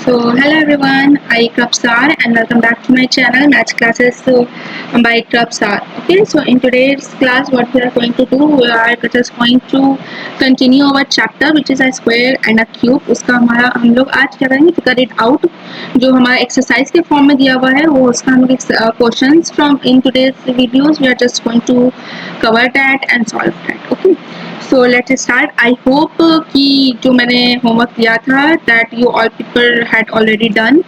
So hello everyone, I Krapsar and welcome back to my channel Math Classes by Krapsar. Okay, so in today's class what we are going to do, we are just going to continue our chapter which is a square and a cube. उसका हमारा हम लोग आज क्या करेंगे, figure it out. जो हमारा exercise के फॉर्म में दिया हुआ है वो उसका हम लोग questions from in today's videos we are just going to cover that and solve that. Okay, so let's start. I hope कि जो मैंने होमवर्क दिया था that you all people had already done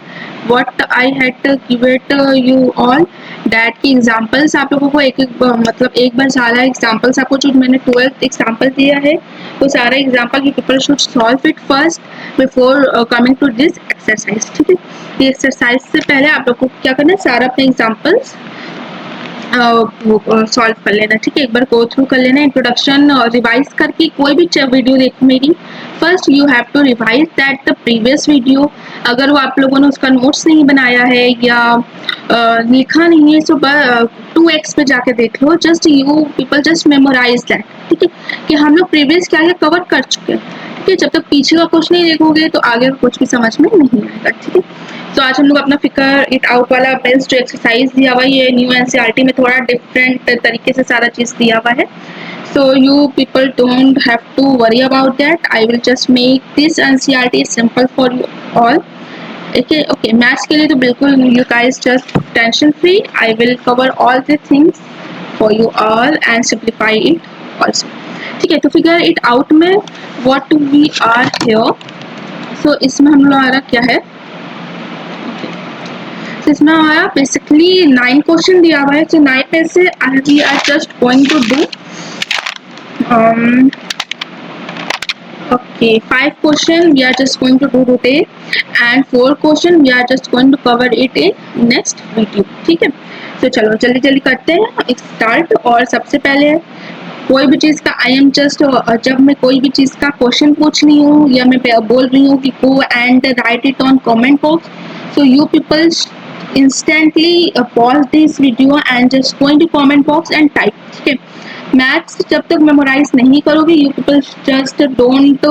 what I had given you all, that की examples आप लोगों को एक एक बार सारा एग्जांपल्स आपको जो मैंने 12th एग्जांपल दिया है वो सारा example you people should solve it first before coming to this exercise. ठीक है, ये एक्सरसाइज से पहले आप लोग को क्या करना है, सारा अपने एग्जांपल्स सॉल्व कर लेना. ठीक है, एक बार गो थ्रू कर लेना, इंट्रोडक्शन रिवाइज करके. कोई भी वीडियो देखो मेरी, first you have to revise that the previous video. अगर वो आप लोगों ने उसका नोट्स नहीं बनाया है या लिखा नहीं है तो 2x पे जाके देख लो. Just you people just memorise that. ठीक है, कि हम लोग प्रीवियस क्या कवर कर चुके हैं. ठीक है, जब तक पीछे का कुछ नहीं देखोगे तो आगे कुछ भी समझ में नहीं आएगा. ठीक है, तो आज हम लोग अपना फिगर इट आउट वाला बेस्ट जो एक्सरसाइज दिया हुआ है, ये न्यू एनसीईआरटी में थोड़ा डिफरेंट तरीके से सारा चीज दिया हुआ है. So you people don't have to worry about that. I will just make this NCERT simple for you all. Okay okay, maths के लिए तो बिल्कुल you guys just tension free. I will cover all the things for you all and simplify it also. ठीक है, तो figure it out में what we are here. So इसमें हम लोग क्या है, इसमें हमारा बेसिकली 9 क्वेश्चन दिया हुआ है. तो 9 में से we are just going to do 5 question we are just going to do today and 4 question we are just going to cover it in next video. ठीक है, तो चलो जल्दी जल्दी करते हैं स्टार्ट. और सबसे पहले कोई भी चीज़ का आई एम जस्ट, जब मैं कोई भी चीज़ का क्वेश्चन पूछ रही हूँ या मैं बोल रही हूँ कि go and right it on comment box, so you people instantly pause this video and just go into comment box and type. ठीक है, मैथ्स जब तक मेमोराइज नहीं करोगे you people just don't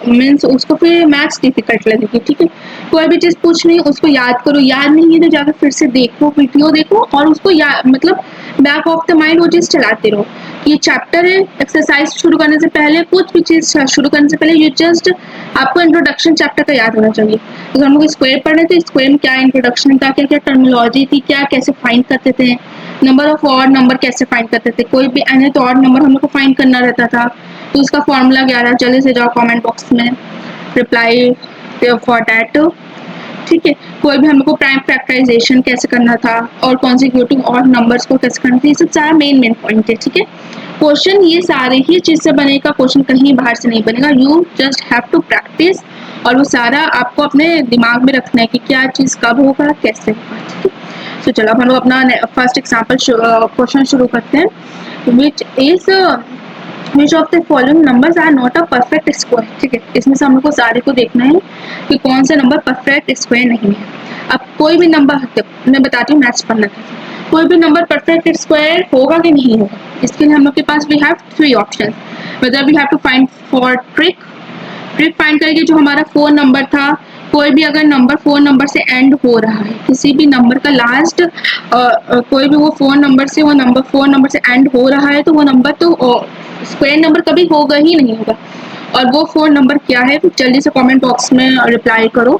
means उसको फिर मैथ्स डिफिकल्ट लगेगी. ठीक है, कोई भी चीज़ पूछ रही उसको याद करो, याद नहीं है तो जाकर फिर से देखो, वीडियो देखो और उसको मतलब बैक ऑफ द माइंड वो चीज़ चलाते रहो. ये चैप्टर है, एक्सरसाइज शुरू करने से पहले, कुछ भी चीज़ शुरू करने से पहले यू जस्ट आपको इंट्रोडक्शन चैप्टर का याद होना चाहिए. अगर हम लोग स्क्वायर पढ़ रहे थे, स्क्वायर में क्या इंट्रोडक्शन था, क्या क्या टर्मिनोलॉजी थी, क्या कैसे फाइंड करते थे, नंबर ऑफ ऑड नंबर कैसे फाइंड करते थे, कोई भी एन तो ऑड नंबर हम लोग को फाइंड करना रहता था तो उसका फॉर्मूला क्या था. जल्दी से जाओ कमेंट बॉक्स में रिप्लाई फॉर दैट. ठीक है, कोई भी हम लोग को प्राइम फैक्टराइजेशन कैसे करना था और कॉन्सिक्यूटिव ऑड नंबर्स को कैसे करना था, ये सब सारा मेन पॉइंट है. ठीक है, क्वेश्चन ये सारे ही चीज से बनेगा, क्वेश्चन कहीं बाहर से नहीं बनेगा. You just have to practice और वो सारा आपको अपने दिमाग में रखना है कि क्या चीज कब होगा कैसे होगा. ठीक है, तो चलो अब हम लोग अपना फर्स्ट एग्जाम्पल क्वेश्चन शुरू करते हैं. Which of the following numbers are not a perfect square. ठीक है, इसमें से हम लोग को सारे को देखना है कि कौन सा नंबर परफेक्ट स्क्वायर नहीं है. अब कोई भी नंबर मैं बताती हूँ मैथ्स पढ़ना, कोई भी नंबर परफेक्ट स्क्वायर होगा कि नहीं होगा, इसके लिए हम लोग के पास we have 3 option. Whether we have to find for trick find करेंगे. जो हमारा 4 नंबर था, कोई भी अगर नंबर 4 नंबर से एंड हो रहा है, किसी भी नंबर का लास्ट कोई भी वो 4 नंबर से, वो नंबर 4 नंबर से एंड हो रहा है तो वो नंबर तो स्क्वायर नंबर कभी होगा ही नहीं होगा. और वो 4 नंबर क्या है, जल्दी से कमेंट बॉक्स में रिप्लाई करो.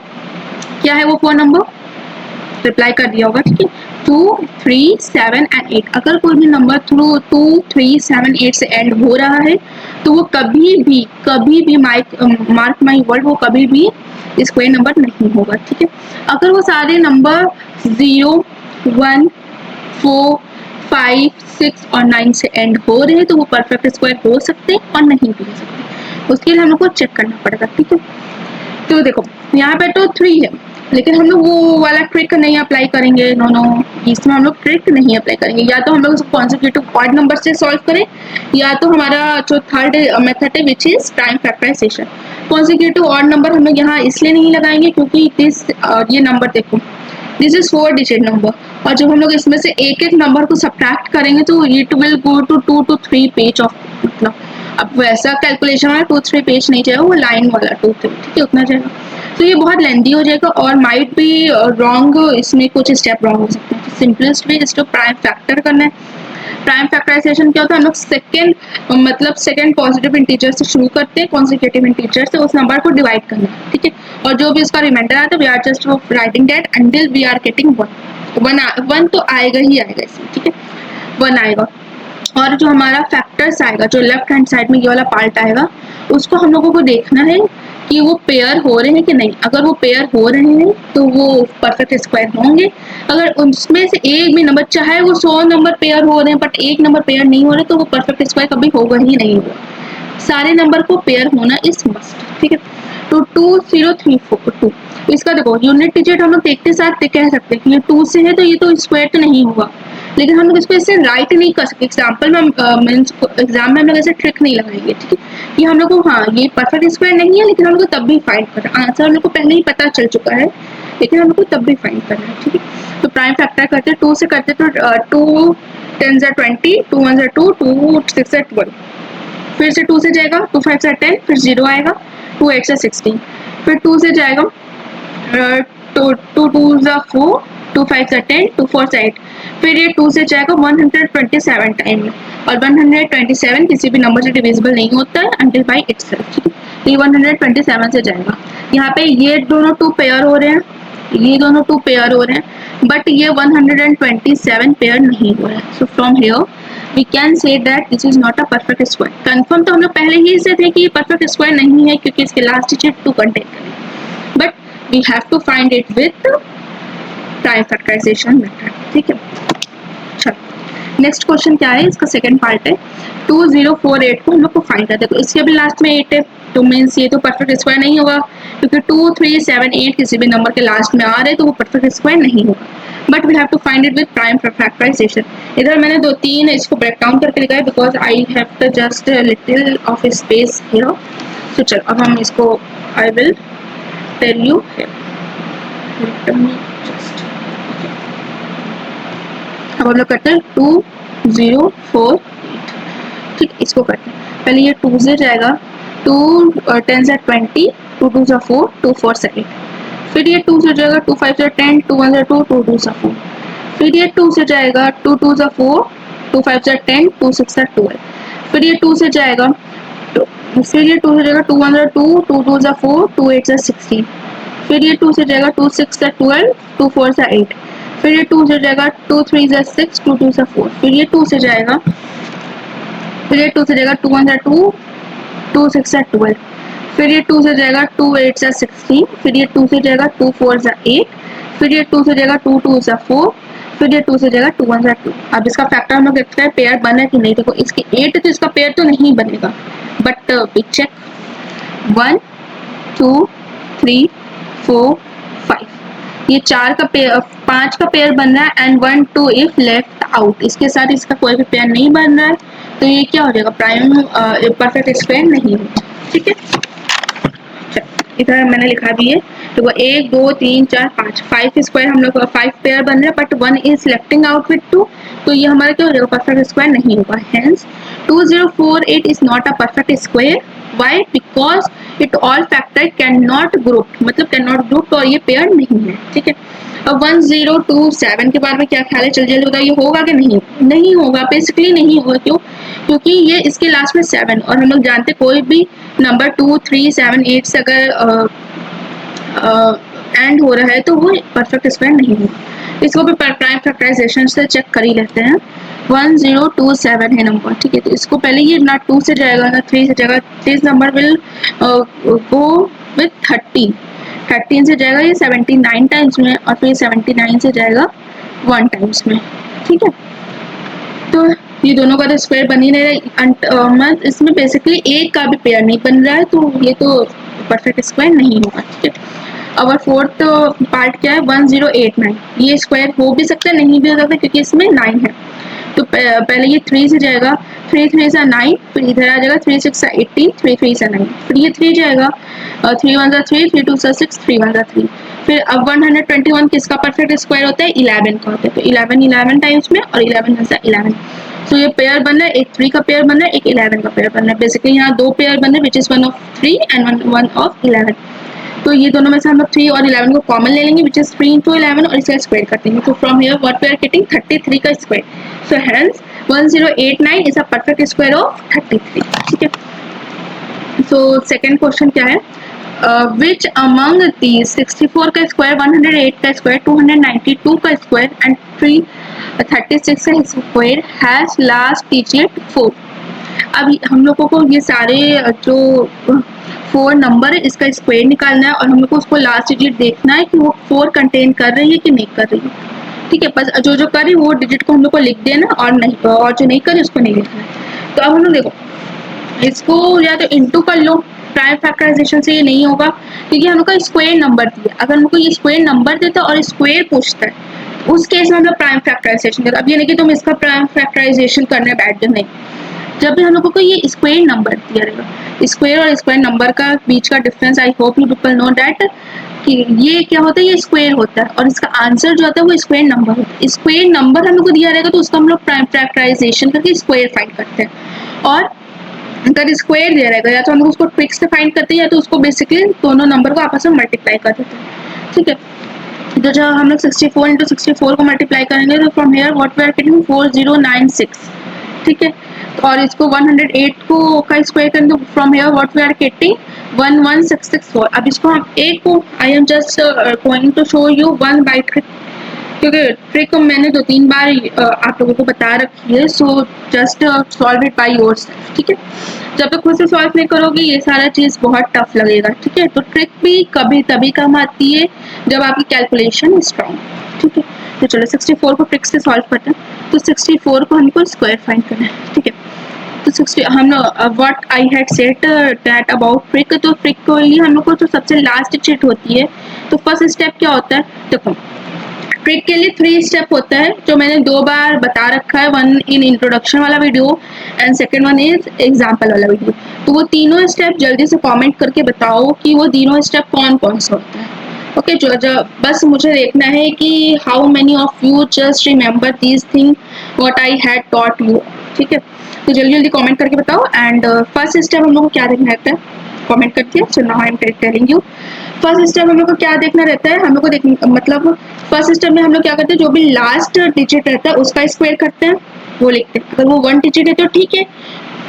क्या है वो 4 नंबर, रिप्लाई कर दिया होगा. ठीक है, 2, 3, 7 एंड 8. अगर कोई भी नंबर थ्रू 2, 3, 7, 8 से एंड हो रहा है तो वो कभी भी मार्क माई वर्ड, वो कभी भी स्क्वायर नंबर नहीं होगा. ठीक है, अगर वो सारे नंबर 0, 1, 4, 5, 6 और 9 से एंड हो रहे हैं तो वो परफेक्ट स्क्वायर हो सकते हैं और नहीं भी हो सकते. उसके लिए हम लोग को चेक करना पड़ेगा. ठीक है, तो देखो यहाँ पे तो 3 है लेकिन हम लोग वो वाला ट्रिक नहीं अप्लाई करेंगे. नो, इसमें हम लोग ट्रिक नहीं अप्लाई करेंगे. या तो हम लोग कॉन्सिक्यूटिव ऑड नंबर से सॉल्व करें या तो हमारा जो थर्ड मेथड है which is prime factorization. Consecutive odd number हम लोग यहाँ इसलिए नहीं लगाएंगे क्योंकि ये नंबर देखो, दिस इज 4 डिजिट नंबर और जब हम लोग इसमें से एक नंबर को सब्ट्रैक्ट करेंगे तो it will go to 2 to 3 page of, मतलब अब वैसा कैलकुलेशन वाला 2-3 पेज नहीं जाएगा, वो लाइन वाला 2-3. ठीक है, उतना जाएगा. तो ये बहुत लेंदी हो जाएगा और माइट भी रॉन्ग, इसमें कुछ स्टेप रॉन्ग हो सकते हैं। Simplest way is to prime factor करना है। प्राइम फैक्टराइजेशन क्या होता है, हम लोग सेकंड पॉजिटिव इंटीजर से शुरू करते हैं, कॉन्सिक्यूटिव इंटीजर से उस नंबर को डिवाइड करना है, ठीक है। और जो भी उसका रिमाइंडर आता है we are just writing that until we are getting one तो आएगा ही आएगा इसमें, ठीक है, वन आएगा। और जो हमारा फैक्टर्स आएगा, जो लेफ्ट हैंड साइड में ये वाला पार्ट आएगा, उसको हम लोगों को देखना है कि वो पेयर हो रहे हैं कि नहीं। अगर वो पेयर हो रहे हैं तो वो परफेक्ट स्क्वायर होंगे। अगर उसमें से एक भी नंबर, चाहे वो 100 नंबर पेयर हो रहे हैं बट एक नंबर पेयर नहीं हो रहे, तो वो परफेक्ट स्क्वायर कभी होगा ही नहीं होगा। सारे नंबर को पेयर होना इज मस्ट, ठीक है। तो 2 0 3 4 2, इसका देखो यूनिट डिजिट हम लोग देखते साथ कह सकते हैं कि ये 2 से है तो ये तो स्क्वायर तो नहीं होगा, लेकिन हम लोग इसको इससे राइट नहीं कर सकते। एग्जाम्पल में एग्जाम में हम लोग ऐसे ट्रिक नहीं लगाएंगे, ठीक है। ये हम लोग को, हाँ ये परफेक्ट स्क्वायर नहीं है लेकिन हम लोग को तब भी फाइंड करना, आंसर हम लोग को पहले ही पता चल चुका है लेकिन हम लोग को तब भी फाइंड करना है, ठीक है। तो प्राइम फैक्टर करते 2 से करते तो 2 10 20, 2 1 2, 2 6 12, फिर से 2 से जाएगा, 2 5 10, फिर 0 आएगा, 2 8 16, फिर 2 से जाएगा 2 2 4, 2 5 10, 2 4 8, फिर ये 2 से जाएगा 127 टाइम में, और 127 किसी भी नंबर से डिविजिबल नहीं होता है अंटिल बाई इटसेल्फ, ठीक है। तो ये 127 से जाएगा। यहाँ पे ये दोनों 2 पेयर हो रहे हैं, ये दोनों 2 पेयर हो रहे हैं, बट ये 127 पेयर नहीं हो रहा है। So from here we can say that this is not a perfect square. Confirm तो हम लोग पहले ही से थे कि ये परफेक्ट स्क्वायर नहीं है क्योंकि इसके लास्ट डिजिट 2 कंटेन करें, but we have to find it with prime factorization method, ठीक है। चलो नेक्स्ट क्वेश्चन क्या है, इसका सेकंड पार्ट है 2048 को हम लोग को फाइंड करते हैं। तो इसके भी लास्ट में 8 है, तो मीन्स ये तो परफेक्ट स्क्वायर नहीं होगा क्योंकि 2 3 7 8 किसी भी नंबर के लास्ट में आ रहे तो वो परफेक्ट स्क्वायर नहीं होगा, but we have to find it with prime factorization. इधर मैंने 2-3 इसको ब्रेक डाउन करके लिखा है because I have to just little of space here. तो चलो अब हम इसको आई विल टेल यू अब हम लोग करते हैं 2048, ठीक, इसको करते हैं। पहले ये 2 से जाएगा, 2 10 20, 2 2 4, 2 4 7, फिर ये 2 से जाएगा 2 5 10, 2 1 2, 2 2 4, फिर ये 2 से जाएगा 2 2 4, 2 5 10, 2 6 12, फिर ये 2 से जाएगा, फिर ये 2 से जाएगा 2 1 2, 2 2 4, 2 8 16, फिर ये 2 से जाएगा 2 6 12, 2 4 8, फिर ये 2 से जाएगा 2 3 6, 2 2 4, फिर ये 2 से जाएगा, फिर ये 2 से जाएगा 2 1 2, 2 6 12, फिर ये 2 से जाएगा 2 8 16, फिर ये 2 से जाएगा 2 4 8, फिर ये 2 से जाएगा 2 2 4, फिर ये 2 से जाएगा 2 1 2। अब इसका फैक्टर हम लोग देखते हैं पेयर बना कि नहीं। देखो इसके 8 तो इसका पेयर तो नहीं बनेगा, बट वी चेक 1 2 3 4 5, ये 4 का पेयर 5 का पेयर बन रहा है एंड 1 2 इफ लेफ्ट आउट, इसके साथ इसका कोई भी पेयर नहीं बन रहा है, तो ये क्या हो जाएगा, प्राइम परफेक्ट स्क्वायर नहीं है, ठीक है। इधर मैंने लिखा भी है, तो वो 1 2 3 4 5 5 स्क्वायर हम लोग 5 पेयर बन रहे हैं, but 1 is lifting out with 2, तो ये हमारा क्या हो जाएगा, परफेक्ट स्क्वायर नहीं होगा। Hence 2048 is not a perfect square. Why? Because it all factor can not group, मतलब कैन नॉट ग्रुप, और ये पेयर नहीं है, ठीक है। अब 1027 के बारे में क्या ख्याल है, चल जल्दी बताओ, ये होगा कि नहीं? नहीं होगा, बेसिकली नहीं होगा। क्यों? क्योंकि ये इसके लास्ट में 7, और हम लोग जानते कोई भी नंबर 2 3 7 8 से अगर एंड हो रहा है तो वो परफेक्ट स्क्वायर नहीं होगा। इसको भी प्राइम फैक्टराइजेशन से चेक कर ही लेते हैं। 1027 है नंबर, ठीक है। तो इसको पहले ये ना 2 से जाएगा ना 3 से जाएगा, this number will go with 13 से जाएगा ये 79 टाइम्स में, और फिर 79 से जाएगा 1 टाइम्स में, ठीक है। तो ये दोनों का तो स्क्वायर बन ही नहीं रहा, इसमें बेसिकली एक का भी पेयर नहीं बन रहा है, तो ये तो परफेक्ट स्क्वायर नहीं होगा, ठीक है। और फोर्थ पार्ट क्या है, 1089, ये स्क्वायर हो भी सकता है नहीं भी हो सकता क्योंकि इसमें 9 है। तो पहले ये 3 से जाएगा, 3 3 से 9, फिर इधर आ जाएगा 3 6 18, 3 3 से 9, फिर ये 3 जाएगा, 3 1 3, 3 2 6, 3 1 3, फिर अब 121 किसका परफेक्ट स्क्वायर होता है, 11 का होता है। तो 11 टाइम्स में, और 11 11, तो ये पेयर बन रहा है, एक 3 का पेयर बन रहा है, एक 11 का पेयर बन रहा है। बेसिकली यहाँ 2 पेयर बन रहे हैं, which is 1 of 3 and 1 of 11। तो ये दोनों में से हम लोग 3 और 11 को कॉमन ले लेंगे, विच इज 3 into 11 और इसका स्क्वायर कर देंगे। तो from here what we are getting 33 का square. So hence 1089 is a perfect square of 33। ठीक है, सो सेकंड क्वेश्चन क्या है, विच अमंग दीज 64 का स्क्वायर, 108 का स्क्वायर, 292 का स्क्वायर एंड 336 का स्क्वायर हैज लास्ट डिजिट 4। अब हम लोगों को ये सारे जो 4 नंबर है इसका स्क्वायर निकालना है और हम लोग को उसको लास्ट डिजिट देखना है कि वो 4 कंटेन कर रही है कि नहीं कर रही है। ठीक है, बस जो जो कर रही है वो डिजिट को हम लोग को लिख देना और नहीं, और जो नहीं कर रही उसको नहीं लिखना है। तो अब हम लोग देखो इसको या तो इंटू कर लो, प्राइम फैक्टराइजेशन से ये नहीं होगा क्योंकि हम लोग का स्क्वायर नंबर दिया। अगर हम लोग को ये स्क्वायर नंबर देता और स्क्वायर पूछता है उस केस में हम लोग प्राइम फैक्टराइजेशन देगा। अब ये नहीं कि तुम इसका प्राइम फैक्टराइजेशन करने बैठ जाओ, नहीं, जब भी हम लोगों को ये स्क्वायर नंबर दिया रहेगा, स्क्वायर और स्क्वायर नंबर का बीच का difference I hope you people know that कि ये क्या होता है, ये स्क्वायर होता है और इसका आंसर जो होता है वो स्क्वायर नंबर होता है। स्क्वायर नंबर हम लोग को दिया रहेगा तो उसका हम लोग प्राइम फैक्टराइजेशन करके स्क्वायर फाइंड करते हैं, और अगर स्क्वायर दिया रहेगा या तो हम लोग उसको ट्रिक से फाइंड करते हैं या तो उसको बेसिकली दोनों नंबर को आपस में मल्टीप्लाई कर देते हैं। ठीक है, तो जब हम लोग 64 into 64 को मल्टीप्लाई करेंगे तो from here what we are getting 4096। ठीक है, और इसको 108 को का स्क्वायर करेंगे तो from here what we are getting 11664। अब इसको हम एक को I am just going to show you one by trick, क्योंकि ट्रिक मैंने 2-3 बार आप लोगों को बता रखी है। So just solve it by yourself. ठीक है, जब तक खुद से सॉल्व नहीं करोगे ये सारा चीज़ बहुत टफ लगेगा। ठीक है, तो ट्रिक भी कभी तभी काम आती है जब आपकी कैलकुलेशन स्ट्रॉन्ग। ठीक है, तो चलो 64 को ट्रिक से सॉल्व करते हैं। तो 64 को हमको स्क्वायर फाइंड करना है। ठीक है, तो 60 हम लोग what I had said that about trick, तो ट्रिक के लिए हम लोग को जो सबसे लास्ट डिजिट होती है तो फर्स्ट स्टेप क्या होता है, देखो ट्रिक के लिए 3 स्टेप होता है जो मैंने 2 बार बता रखा है, वन इन इंट्रोडक्शन वाला video and second one is example वाला वीडियो। तो वो तीनों स्टेप जल्दी से कमेंट करके बताओ कि वो तीनों स्टेप कौन कौन सा होता है। ओके, जो बस मुझे देखना है कि how many of you just remember these thing what I had taught you. ठीक है, तो जल्दी जल्दी कमेंट करके बताओ। एंड फर्स्ट स्टेप हम लोग को क्या देखना रहता है, कमेंट करके। So now I am telling you first step हम लोग को क्या देखना रहता है, हम लोग को देखना मतलब फर्स्ट स्टेप में हम लोग क्या करते हैं, जो भी लास्ट डिजिट रहता है उसका स्क्वायर करते हैं, वो लिखते हैं। अगर वो 1 डिजिट है तो ठीक है,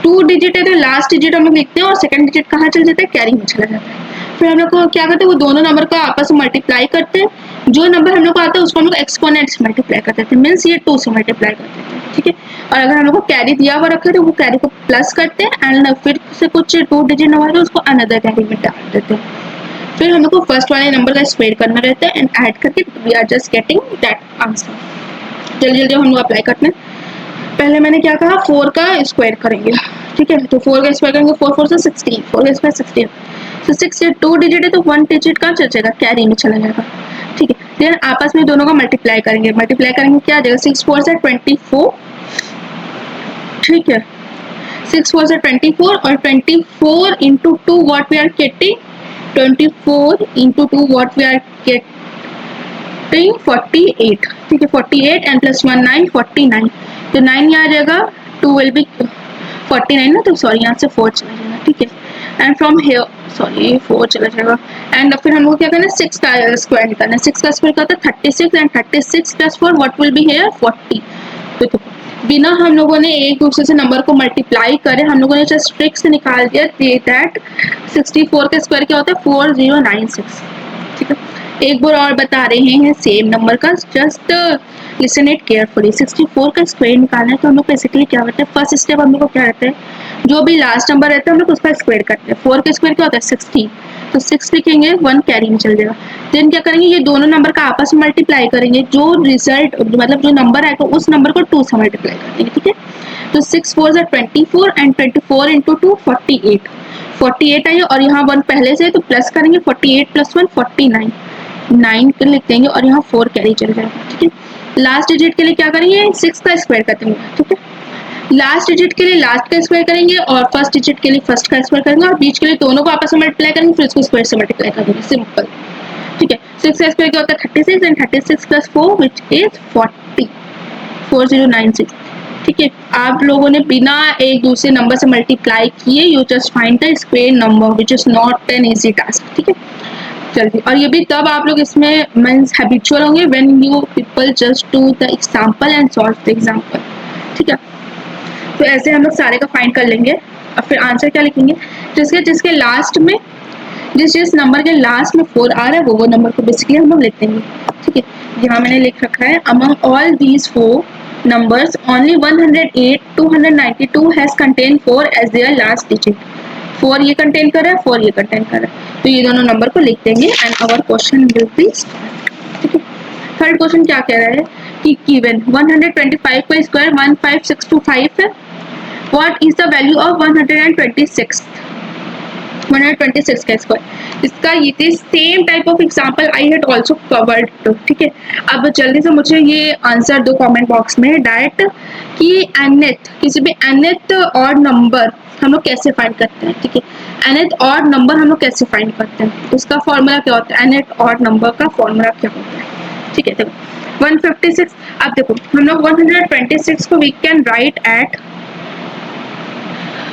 2 डिजिट है तो लास्ट डिजिट हम लोग लिखते हैं और सेकंड डिजिट कहाँ चल जाता है, कैरी में चला जाता है। फिर हम लोग को क्या करते हैं, वो दोनों नंबर को आपस में मल्टीप्लाई करते हैं। जो नंबर हम लोग को आता है उसको हम लोग एक्सपोनेंट से मल्टीप्लाई कर देते हैं, मीन्स ये 2 से मल्टीप्लाई कर देते हैं। ठीक है, और अगर हम लोग को कैरी दिया हुआ रखा है तो वो कैरी को प्लस करते हैं एंड फिर से कुछ 2 डिजिट नंबर है उसको अनदर कैरी में डाल देते हैं। फिर हम लोग को फर्स्ट वाले नंबर का स्क्वायर करना रहता है एंड ऐड करके we are just getting that answer. जल्दी जल्दी हम लोग अप्लाई करते हैं। पहले मैंने क्या कहा, 4 का स्क्वायर करेंगे। ठीक है, तो 4 का स्क्वायर करेंगे, 4 4 से 16, 4 का स्क्वायर 16। तो 6 2 डिजिट है तो 1 डिजिट का चल जाएगा, कैरी में चला जाएगा। ठीक है, देन आपस में दोनों का मल्टीप्लाई करेंगे। मल्टीप्लाई करेंगे क्या आ जाएगा, 6 4 से 24। ठीक है, 6 4 से 24 और 24 into 2 what we are getting 24 into 2 what we are getting 48। ठीक है, 48 and plus 1 9 49। तो 9 यहाँ आ जाएगा, 2 will be 49 ना, तो सॉरी यहाँ से 4 चला जाएगा। ठीक है, एंड फ्रॉम हेयर सॉरी 4 चला जाएगा। एंड फिर हम लोग क्या करना है, 6 का स्क्वायर निकालना है। 6 का स्क्वायर क्या होता है 36 and 36 plus 4 what will be here 40। तो बिना हम लोगों ने एक दूसरे से नंबर को मल्टीप्लाई करे हम लोगों ने जस्ट ट्रिक से निकाल दिया दैट 64 का स्क्वायर क्या होता है 4096। ठीक है, एक बार और बता रहे हैं सेम नंबर का, जस्ट लिसन इट केयरफुली। 64 का स्क्वायर निकालना है तो हम लोग बेसिकली क्या होता है, फर्स्ट स्टेप हम लोग को क्या रहता है, जो भी लास्ट नंबर रहता है हम लोग उसका स्क्वायर करते हैं। 4 का स्क्वायर क्या होता है 16, तो 6 लिखेंगे, 1 कैरी में चल जाएगा। देन क्या करेंगे, ये दोनों नंबर का आपस में मल्टीप्लाई करेंगे, जो रिजल्ट मतलब जो नंबर आएगा उस नंबर को 2 से मल्टीप्लाई कर देंगे। ठीक है, तो 6 4 से 24 एंड 24 into 2 48। 48 आई और यहाँ 1 पहले से तो प्लस करेंगे, 48 प्लस 1 49, 9 लिख देंगे और यहाँ 4 कैरी चल जाएगा। ठीक है, लास्ट डिजिट के लिए क्या करेंगे, 6 का स्क्वायर कर देंगे। ठीक है, लास्ट डिजिट के लिए लास्ट का स्क्वायर करेंगे और फर्स्ट डिजिट के लिए फर्स्ट का स्क्वायर करेंगे और बीच के लिए दोनों को आपस में मल्टीप्लाई करेंगे, फिर इसको स्क्वायर से मल्टीप्लाई कर देंगे, सिंपल। ठीक है, 6 का स्क्वायर क्या होता है 36 एंड 36 प्लस 4 विच इज 40, 4096। ठीक है, आप लोगों ने बिना एक दूसरे नंबर से मल्टीप्लाई किए you just find the square number which is not an easy task. ठीक है, जल्दी। और ये भी तब आप लोग इसमें मीन्स हैबिचुअल होंगे when you people just do the example and solve the example, ठीक है। तो ऐसे हम लोग सारे का फाइंड कर लेंगे और फिर आंसर क्या लिखेंगे, जिसके जिसके लास्ट में जिस नंबर के लास्ट में 4 आ रहा है वो नंबर को बेसिकली हम लोग लिख देंगे, ठीक है। यहाँ मैंने लिख रखा है among all these 4 numbers only 108 292 has contained 4 as their last digit। 4 ये कंटेन कर रहा है, 4 ये कंटेन कर रहा है, तो ये दोनों नंबर को लिख देंगे and our question will be, ठीक है। थर्ड क्वेश्चन क्या कह रहा है कि गिवन 125 का स्क्वायर 15625 है, what is the value of 126 का स्क्वायर। इसका ये same type of example I had also covered, ठीक है। अब जल्दी से मुझे ये आंसर दो कमेंट बॉक्स में डायरेक्ट कि nth किसी भी nth ऑड नंबर हम लोग कैसे फाइंड करते हैं, ठीक है। nth ऑड नंबर हम लोग कैसे फाइंड करते हैं, उसका फॉर्मूला क्या होता है, nth ऑड नंबर का फॉर्मूला क्या होता है, ठीक है। देखो 156, अब देखो हम लोग 126 को we can write at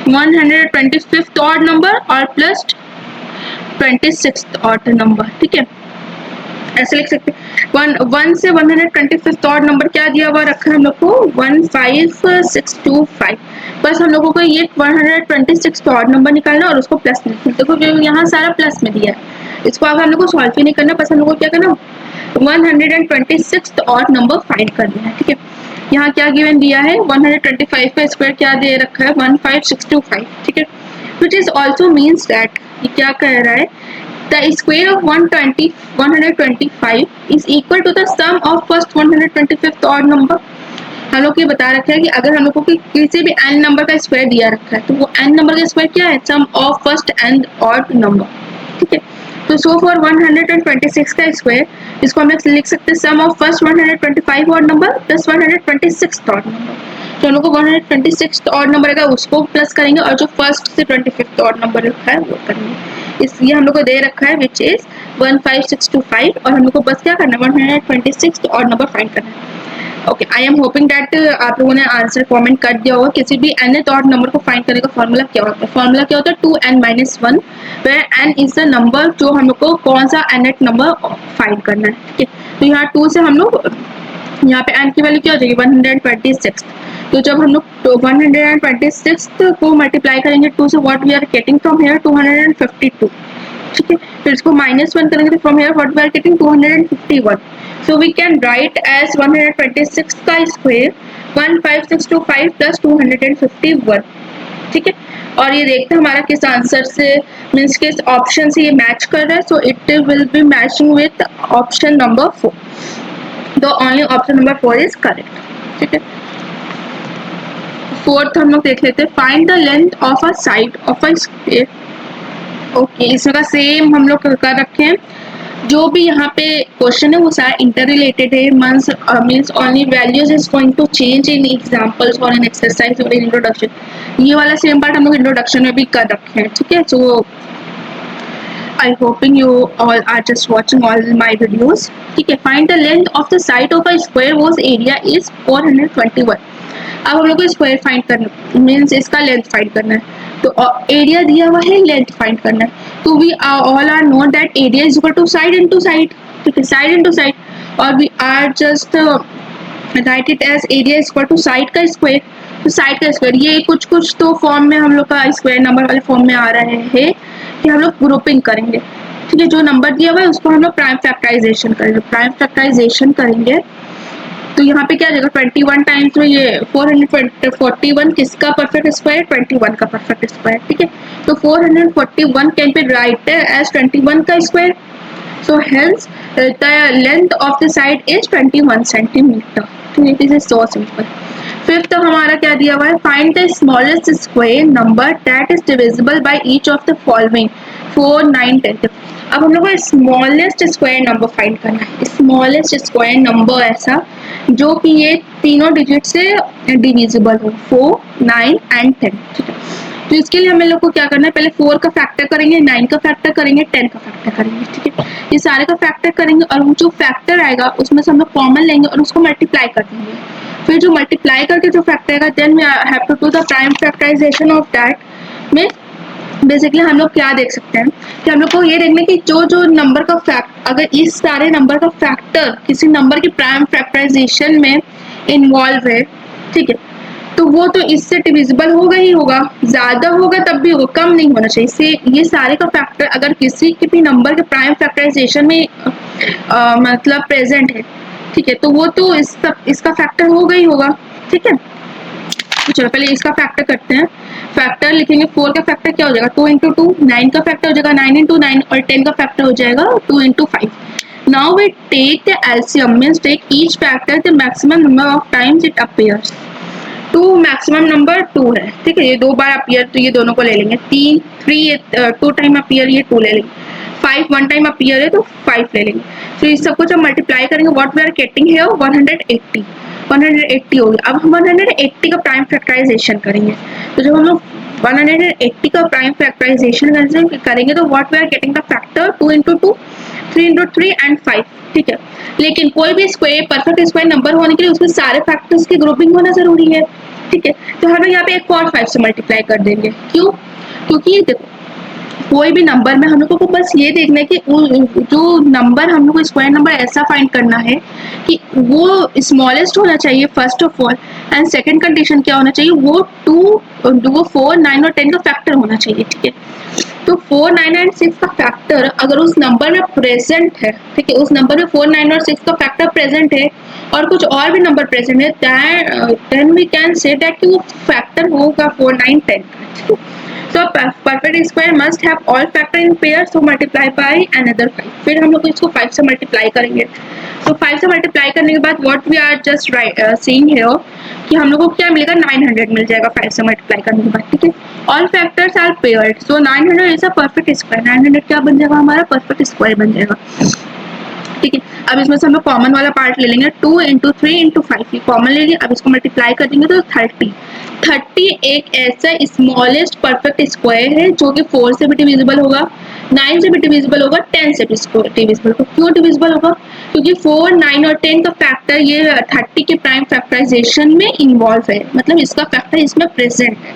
125th odd number और प्लस 26th ऑड नंबर, ठीक है। ऐसे लिख सकते हैं 1 से 125th ऑड नंबर क्या दिया हुआ रखा है हम लोग को 15625, बस हम लोगों को ये 126th ऑड नंबर निकालना और उसको प्लस में, देखो यहाँ सारा प्लस में दिया है, इसको अब हम लोग को सॉल्व ही नहीं करना, बस हम लोग को क्या करना 126th ऑड नंबर फाइंड करना है, ठीक है। यहाँ क्या गिवन दिया है 125 का स्क्वायर क्या दे रखा है 15625, ठीक है। Which is also means that ये क्या कह रहा है the square of 125 is equal to the sum of first 125th odd number. हम लोग ये बता रखा है कि अगर हम लोग को किसी भी n नंबर का स्क्वायर दिया रखा है तो वो n नंबर का स्क्वायर क्या है sum of first n odd number, ठीक है। तो सो फॉर 126 का स्क्वायर इसको हम लिख सकते हैं sum of first 125 odd number plus 126 odd number, तो हम लोग को 126 ऑड नंबर है उसको प्लस करेंगे और जो फर्स्ट से 25th ऑड नंबर रखा है वो करेंगे। इसलिए हम लोग को दे रखा है विच इज 15625 और हम लोग को बस क्या करना है 126 ऑड नंबर फाइंड करना है। Okay, I am hoping that आप लोगों ने आंसर कमेंट कर दिया होगा। किसी भी nth ऑड नंबर को फाइंड करने का फॉर्मूला क्या होता है, फॉर्मूला क्या होता है 2n-1 where n is the number जो हम लोग को कौन सा nth नंबर फाइंड करना है, ठीक है। तो यहाँ 2 से हम लोग यहाँ पे n की वैल्यू क्या हो जाएगी 126, तो जब हम लोग 126 को मल्टीप्लाई करेंगे 2 से what we are getting from here 252, ठीक है। फिर इसको -1 करेंगे तो from here what we are getting 251, so we can write as 126 का स्क्वायर 15625 प्लस 251, ठीक है। और ये देखते हैं हमारा किस आंसर से मीन्स किस ऑप्शन से ये मैच कर रहा है, so it will be matching with option number 4, the only option number 4 is correct, ठीक है। फोर्थ हम लोग देख लेते हैं find the length of a side of a square. Okay, इसमें का सेम हम लोग कर रखे हैं, जो भी यहाँ पे क्वेश्चन है वो सारा इंटर रिलेटेड है, means only values is going to change in examples और इन एक्सरसाइज और इन इंट्रोडक्शन। ये वाला सेम पार्ट हम लोग इंट्रोडक्शन में भी कर रखे हैं, ठीक है। So I hoping you all are just watching all my videos, ठीक है। Find the length of the side of a square whose area is 421। अब हम लोग को स्क्वायर फाइंड करना मीन्स इसका लेंथ फाइंड करना है, तो एरिया दिया हुआ है लेंथ फाइंड करना है, तो we all are know that area is equal to side into side, ठीक है, साइड इनटू साइड, और we are just write it as area is equal to side का स्क्वायर, तो साइड का स्क्वायर ये कुछ तो फॉर्म में हम लोग का स्क्वायर नंबर वाले फॉर्म में आ रहे हैं कि हम लोग ग्रुपिंग करेंगे, ठीक है। जो नंबर दिया हुआ है उसको हम लोग प्राइम फैक्टराइजेशन करेंगे, प्राइम फैक्टराइजेशन करेंगे तो यहाँ पे क्या आ जाएगा 21 टाइम्स में ये 441 किसका परफेक्ट स्क्वायर 21 का परफेक्ट स्क्वायर, ठीक है। तो 441 कैन बी राइट एज 21 का square, so hence the length of the side is 21 centimetre, it is so simple. Fifth हमारा क्या दिया हुआ है find the smallest square number that is divisible by each of the following 4, 9, 10। अब हम लोग को स्मॉलेस्ट स्क्वायर नंबर फाइंड करना है, स्मॉलेस्ट स्क्वायर नंबर ऐसा जो कि ये तीनों डिजिट से डिविजिबल हो 4, 9 एंड 10, ठीक है। तो इसके लिए हमें लोग को क्या करना है पहले 4 का फैक्टर करेंगे, 9 का फैक्टर करेंगे, 10 का फैक्टर करेंगे, ठीक है। ये सारे का फैक्टर करेंगे और वो जो फैक्टर आएगा उसमें से हम लोग कॉमन लेंगे और उसको मल्टीप्लाई कर देंगे, फिर जो मल्टीप्लाई करके जो फैक्टर आएगा then we have to do the prime factorization of that में बेसिकली हम लोग क्या देख सकते हैं कि हम लोग को ये देखना है कि जो जो नंबर का फैक्ट, अगर इस सारे नंबर का फैक्टर किसी नंबर की प्राइम फैक्टराइजेशन में इन्वॉल्व है, ठीक है, तो वो तो इससे डिविजिबल होगा ही होगा, ज्यादा होगा तब भी होगा, कम नहीं होना चाहिए। इससे ये सारे का फैक्टर अगर किसी के भी नंबर के प्राइम फैक्टराइजेशन में मतलब प्रेजेंट है, ठीक है, तो वो तो इसका फैक्टर होगा ही होगा, ठीक है। तो चलो पहले इसका फैक्टर करते हैं। फैक्टर लिखेंगे, 4 का फैक्टर क्या हो जाएगा 2 इंटू 2, 9 का फैक्टर हो जाएगा 9 इंटू 9 और 10 का फैक्टर हो जाएगा 2 into 5। Now we take the LCM, means take each factor the maximum number of times it appears. 2 maximum number 2 है, ठीक है, ये 2 बार अपीयर तो ये दोनों को ले लेंगे। 3 2 टाइम अपीयर, ये 2 ले लेंगे। 5 1 टाइम अपीयर है तो 5 ले लेंगे। तो इस सबको जब मल्टीप्लाई करेंगे what we are getting here 180 हो गया। अब हम 180 का प्राइम फैक्टराइजेशन करेंगे, तो जब हम लोग 180 का प्राइम फैक्टराइजेशन करेंगे तो what we are getting the factor 2 into 2, 3 into 3 and 5, ठीक है। लेकिन कोई भी स्क्वायर परफेक्ट स्क्वायर नंबर होने के लिए उसमें सारे फैक्टर्स की ग्रुपिंग होना जरूरी है, ठीक है। तो हम यहाँ पे एक और 5 से मल्टीप्लाई कर देंगे। क्यों? क्योंकि देखो कोई भी नंबर में हम लोगों को बस ये देखना है कि जो नंबर हम लोग को स्क्वायर नंबर ऐसा फाइंड करना है कि वो स्मॉलेस्ट होना चाहिए first of all, and second condition क्या होना चाहिए, वो 4 9 और 10 का फैक्टर होना चाहिए, ठीक है। तो 4 9 एंड 6 का फैक्टर अगर उस नंबर में प्रेजेंट है, ठीक है, उस नंबर में 4 9 और 6 का फैक्टर प्रेजेंट है और कुछ और भी नंबर प्रेजेंट है, then we can say that कि वो फैक्टर होगा 4 9 10। So perfect square must have all factor in pair, so multiply by another 5। फिर हम लोग इसको 5 से मल्टीप्लाई करेंगे। तो 5 से मल्टीप्लाई करने के बाद what we are just seeing here कि हम लोग को क्या मिलेगा 900 मिल जाएगा 5 से मल्टीप्लाई करने के बाद, ठीक है। All factors are paired, so 900 is a perfect square। 900 क्या बन जाएगा हमारा परफेक्ट स्क्वायर बन जाएगा, ठीक है। अब इसमें से हम लोग कॉमन वाला पार्ट ले लेंगे, 2 इंटू 3 इंटू 5 ये कॉमन ले लिया। अब इसको मल्टीप्लाई कर देंगे तो 30 एक ऐसा स्मॉलेस्ट परफेक्ट स्क्वायर है जो कि 4 से भी डिविजिबल होगा, 9 से भी डिविजिबल होगा, 10 से भी डिविजिबल होगा। क्यों डिविजिबल होगा? क्योंकि 4 9 और 10 का फैक्टर ये 30 के प्राइम फैक्टराइजेशन में इन्वॉल्व है, मतलब इसका फैक्टर इसमें प्रेजेंट है,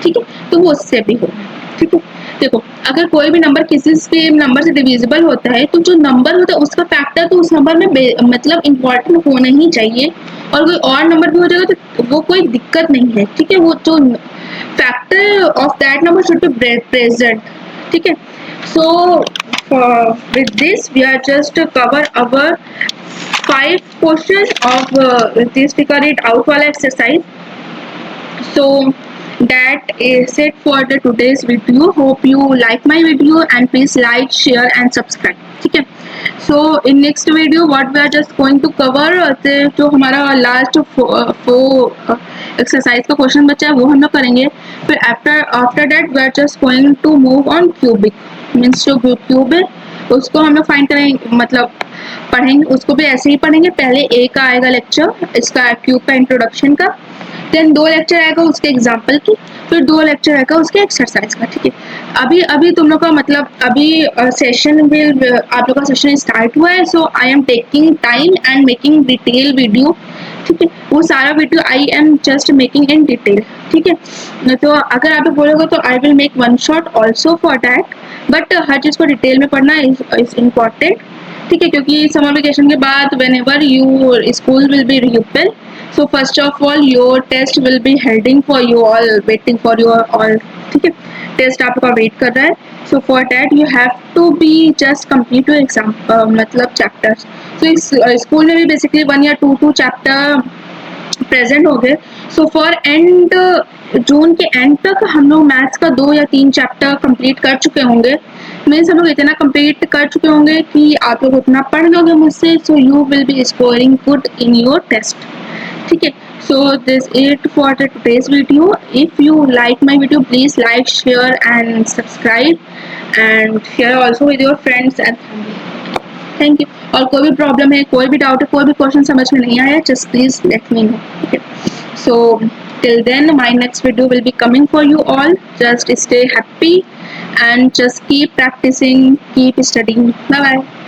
ठीक है, तो वो उससे भी होगा, ठीक है। देखो अगर कोई भी नंबर किसी से नंबर से डिविजिबल होता है तो जो नंबर होता है उसका फैक्टर तो उस नंबर में मतलब इम्पोर्टेंट होना ही चाहिए, और कोई और नंबर भी हो जाएगा तो वो कोई दिक्कत नहीं है, ठीक है। वो जो factor of that number should be present, ठीक है। So with this we are just cover our 5 question of this figure it out वाला exercise. So that is it for the today's video. Hope you like my video and please like, share and subscribe, ठीक है। So in next video what we are just going to cover जो हमारा last 4 exercise का question बचा है वो हम लोग करेंगे। फिर after that we are just going to move on cubic, means जो क्यूब है उसको हम लोग फाइंड करेंगे, मतलब पढ़ेंगे, उसको भी ऐसे ही पढ़ेंगे। पहले ए का आएगा लेक्चर इसका क्यूब का इंट्रोडक्शन का, देन 2 लेक्चर आएगा उसके एग्जाम्पल की, फिर 2 लेक्चर आएगा उसके एक्सरसाइज का, ठीक है। अभी तुम लोग का मतलब अभी सेशन आप लोग का सेशन स्टार्ट हुआ है, so I am taking time and making detail video, ठीक है। वो सारा video I am just making in detail, ठीक है। तो अगर आप बोलोगे तो I will make 1 shot also for that, but हर चीज़ को डिटेल में पढ़ना इज इम्पॉर्टेंट, ठीक है। क्योंकि समर वेकेशन के बाद when ever you school will be reopen, so first of all your test will be heading for you all, waiting for you all, ठीक है। टेस्ट आपका वेट कर रहा है, so for that you have to be just complete your exam मतलब chapters. so इस school में भी बेसिकली 1 या 2 चैप्टर प्रेजेंट हो गए। सो फॉर एंड जून के एंड तक हम लोग मैथ्स का 2 या 3 चैप्टर कंप्लीट कर चुके होंगे, मीन्स हम लोग इतना कंप्लीट कर चुके होंगे कि आप लोग उतना पढ़ लोगे मुझसे, so you will be scoring good in your test, ठीक है। So this it for the today's video. If you like my video, please like, share and subscribe and share also with your friends and family. Thank you. और कोई भी problem है, कोई भी doubt है, कोई भी क्वेश्चन समझ में नहीं आया, just please let me know. Okay. So till then my next video will be coming for you all. Just stay happy and just keep practicing, keep studying. Bye bye.